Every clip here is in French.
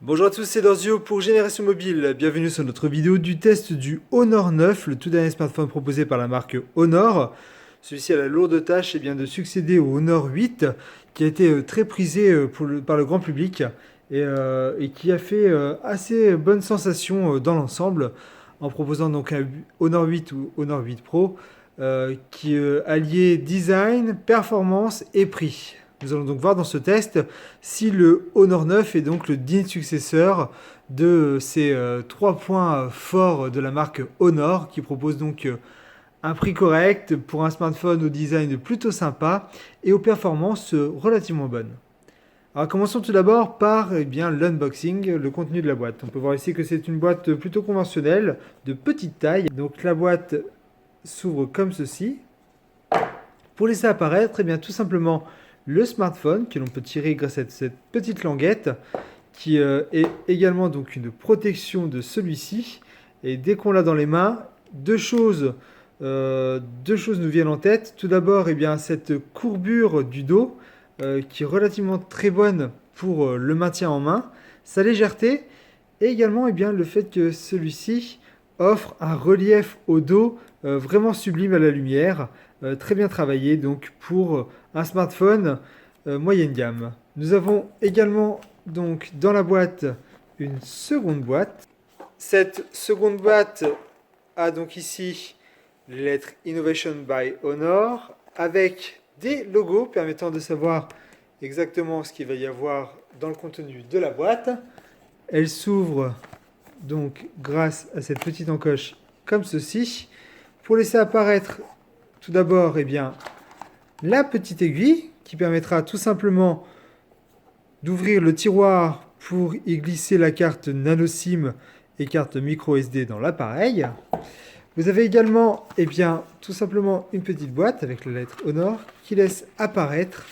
Bonjour à tous, c'est Dorzio pour Génération Mobile. Bienvenue sur notre vidéo du test du Honor 9, le tout dernier smartphone proposé par la marque Honor. Celui-ci a la lourde tâche de succéder au Honor 8, qui a été très prisé par le grand public et qui a fait assez bonne sensation dans l'ensemble, en proposant donc un Honor 8 ou Honor 8 Pro qui alliait design, performance et prix. Nous allons donc voir dans ce test si le Honor 9 est donc le digne successeur de ces trois points forts de la marque Honor, qui propose donc un prix correct pour un smartphone au design plutôt sympa et aux performances relativement bonnes. Alors commençons tout d'abord par l'unboxing, le contenu de la boîte. On peut voir ici que c'est une boîte plutôt conventionnelle, de petite taille. Donc la boîte s'ouvre comme ceci. Pour laisser apparaître, tout simplement le smartphone que l'on peut tirer grâce à cette petite languette qui est également donc une protection de celui-ci. Et dès qu'on l'a dans les mains, deux choses nous viennent en tête. Tout d'abord, cette courbure du dos qui est relativement très bonne pour le maintien en main, sa légèreté et également le fait que celui-ci offre un relief au dos vraiment sublime à la lumière, très bien travaillé donc pour un smartphone moyenne gamme. Nous avons également donc dans la boîte une seconde boîte. Cette seconde boîte a donc ici les lettres Innovation by Honor avec des logos permettant de savoir exactement ce qu'il va y avoir dans le contenu de la boîte. Elle s'ouvre donc grâce à cette petite encoche comme ceci. Pour laisser apparaître tout d'abord la petite aiguille qui permettra tout simplement d'ouvrir le tiroir pour y glisser la carte nano SIM et carte micro SD dans l'appareil. Vous avez également tout simplement une petite boîte avec la lettre Honor qui laisse apparaître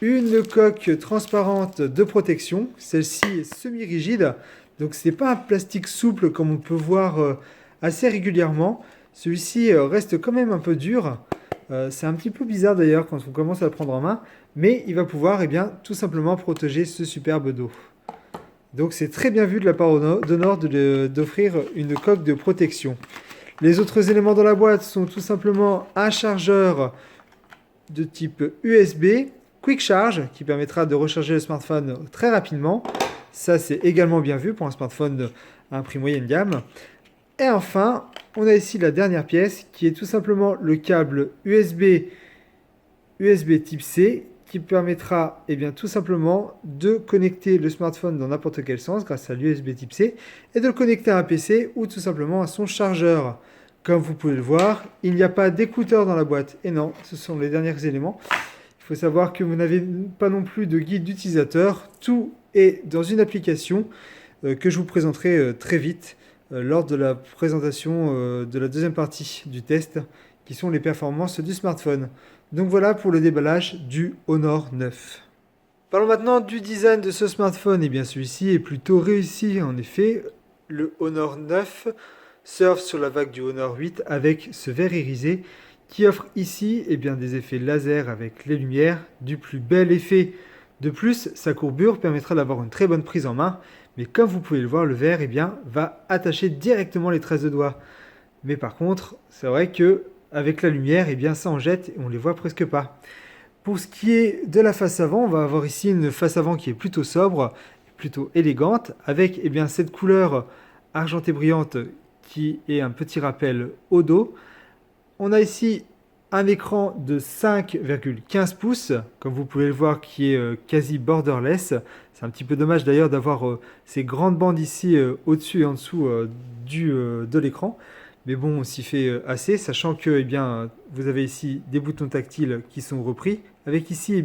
une coque transparente de protection. Celle-ci est semi-rigide, donc ce n'est pas un plastique souple comme on peut voir assez régulièrement. Celui-ci reste quand même un peu dur. C'est un petit peu bizarre d'ailleurs quand on commence à le prendre en main, mais il va pouvoir tout simplement protéger ce superbe dos. Donc c'est très bien vu de la part d'Honor d'offrir une coque de protection. Les autres éléments dans la boîte sont tout simplement un chargeur de type USB, Quick Charge, qui permettra de recharger le smartphone très rapidement. Ça, c'est également bien vu pour un smartphone à un prix moyenne gamme. Et enfin, on a ici la dernière pièce, qui est tout simplement le câble USB type C, qui permettra tout simplement de connecter le smartphone dans n'importe quel sens grâce à l'USB type C, et de le connecter à un PC ou tout simplement à son chargeur. Comme vous pouvez le voir, il n'y a pas d'écouteurs dans la boîte. Et non, ce sont les derniers éléments. Il faut savoir que vous n'avez pas non plus de guide d'utilisateur. Tout est dans une application que je vous présenterai très vite lors de la présentation de la deuxième partie du test, qui sont les performances du smartphone. Donc voilà pour le déballage du Honor 9. Parlons maintenant du design de ce smartphone. Celui-ci est plutôt réussi. En effet, le Honor 9 surfe sur la vague du Honor 8 avec ce verre irisé qui offre ici des effets laser avec les lumières, du plus bel effet. De plus, sa courbure permettra d'avoir une très bonne prise en main, mais comme vous pouvez le voir, le verre va attacher directement les traces de doigts. Mais par contre, c'est vrai que avec la lumière, ça en jette et on ne les voit presque pas. Pour ce qui est de la face avant, on va avoir ici une face avant qui est plutôt sobre, plutôt élégante, avec cette couleur argentée brillante qui est un petit rappel au dos. On a ici un écran de 5,15 pouces, comme vous pouvez le voir, qui est quasi borderless. C'est un petit peu dommage d'ailleurs d'avoir ces grandes bandes ici au-dessus et en dessous de l'écran. Mais bon, on s'y fait assez, sachant que vous avez ici des boutons tactiles qui sont repris, avec ici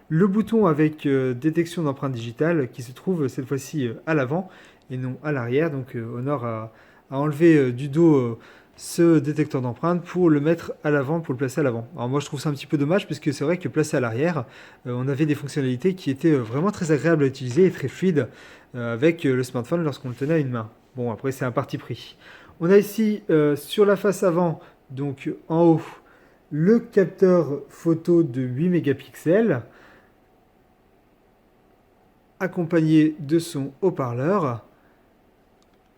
le bouton avec détection d'empreinte digitale qui se trouve cette fois-ci à l'avant et non à l'arrière. Donc Honor a enlevé du dos ce détecteur d'empreinte pour le mettre à l'avant, pour le placer à l'avant. Alors moi je trouve ça un petit peu dommage parce que c'est vrai que placé à l'arrière, on avait des fonctionnalités qui étaient vraiment très agréables à utiliser et très fluides avec le smartphone lorsqu'on le tenait à une main. Bon, après c'est un parti pris. On a ici sur la face avant, donc en haut, le capteur photo de 8 mégapixels. accompagné de son haut-parleur.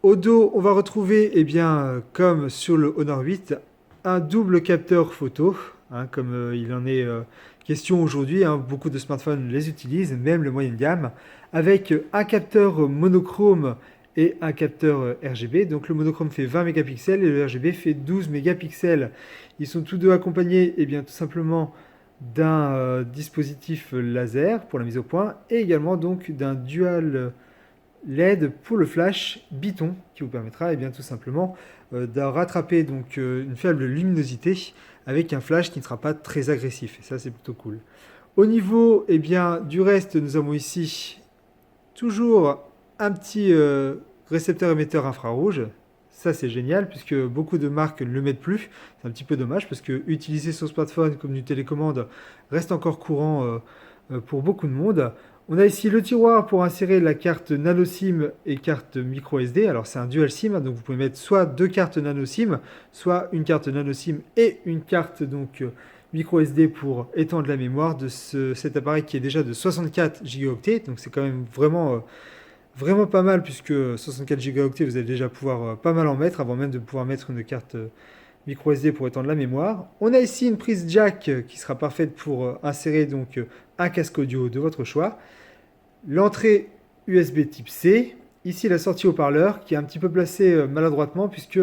Au dos, on va retrouver, eh bien, comme sur le Honor 8, un double capteur photo, hein, comme il en est question aujourd'hui. Hein, beaucoup de smartphones les utilisent, même le moyen de gamme, avec un capteur monochrome et un capteur RGB. Donc le monochrome fait 20 mégapixels et le RGB fait 12 mégapixels. Ils sont tous deux accompagnés, eh bien, tout simplement d'un dispositif laser pour la mise au point et également donc d'un dual LED pour le flash Biton qui vous permettra bien, tout simplement de rattraper donc, une faible luminosité avec un flash qui ne sera pas très agressif. Et ça, c'est plutôt cool. Au niveau bien, du reste, nous avons ici toujours un petit récepteur émetteur infrarouge. Ça, c'est génial puisque beaucoup de marques ne le mettent plus. C'est un petit peu dommage parce que utiliser son smartphone comme une télécommande reste encore courant pour beaucoup de monde. On a ici le tiroir pour insérer la carte nano SIM et carte micro SD. Alors c'est un dual SIM, donc vous pouvez mettre soit deux cartes nano SIM, soit une carte nano SIM et une carte donc micro SD pour étendre la mémoire de cet appareil qui est déjà de 64 Go. Donc c'est quand même vraiment pas mal puisque 64 Go vous allez déjà pouvoir pas mal en mettre avant même de pouvoir mettre une carte micro SD pour étendre la mémoire. On a ici une prise jack qui sera parfaite pour insérer donc un casque audio de votre choix. L'entrée USB type C. Ici la sortie haut-parleur qui est un petit peu placée maladroitement puisque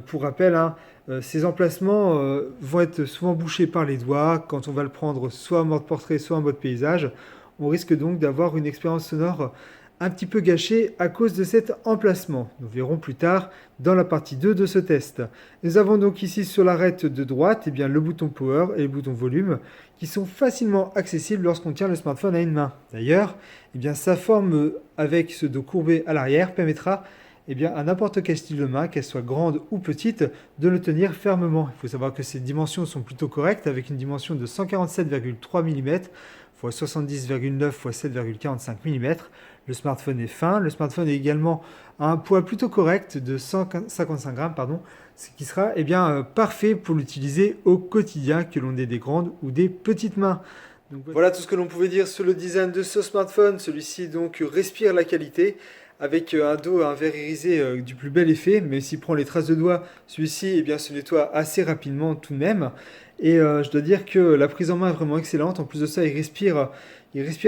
pour rappel, hein, ces emplacements vont être souvent bouchés par les doigts quand on va le prendre soit en mode portrait soit en mode paysage. On risque donc d'avoir une expérience sonore un petit peu gâché à cause de cet emplacement. Nous verrons plus tard dans la partie 2 de ce test. Nous avons donc ici sur l'arête de droite le bouton Power et le bouton Volume qui sont facilement accessibles lorsqu'on tient le smartphone à une main. D'ailleurs, sa forme avec ce dos courbé à l'arrière permettra à n'importe quel style de main, qu'elle soit grande ou petite, de le tenir fermement. Il faut savoir que ces dimensions sont plutôt correctes avec une dimension de 147,3 mm x 70,9 x 7,45 mm. Le smartphone est fin. Le smartphone est également à un poids plutôt correct de 155 grammes, ce qui sera parfait pour l'utiliser au quotidien, que l'on ait des grandes ou des petites mains. Donc, voilà tout ce que l'on pouvait dire sur le design de ce smartphone. Celui-ci donc respire la qualité avec un dos, un verre irisé du plus bel effet, mais s'il prend les traces de doigts, celui-ci se nettoie assez rapidement tout de même. Et je dois dire que la prise en main est vraiment excellente. En plus de ça, il respire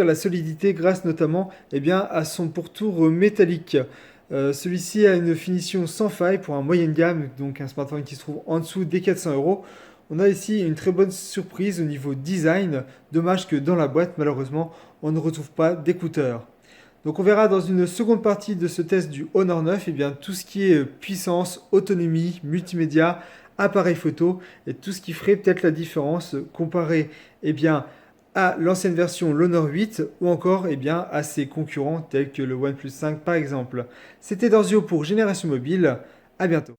la solidité grâce notamment à son pourtour métallique. Celui-ci a une finition sans faille pour un moyen de gamme, donc un smartphone qui se trouve en dessous des 400 €. On a ici une très bonne surprise au niveau design. Dommage que dans la boîte, malheureusement, on ne retrouve pas d'écouteurs. Donc on verra dans une seconde partie de ce test du Honor 9 tout ce qui est puissance, autonomie, multimédia, appareil photo et tout ce qui ferait peut-être la différence comparé à l'ancienne version l'Honor 8 ou encore à ses concurrents tels que le OnePlus 5 par exemple. C'était Dorzio pour Génération Mobile. À bientôt.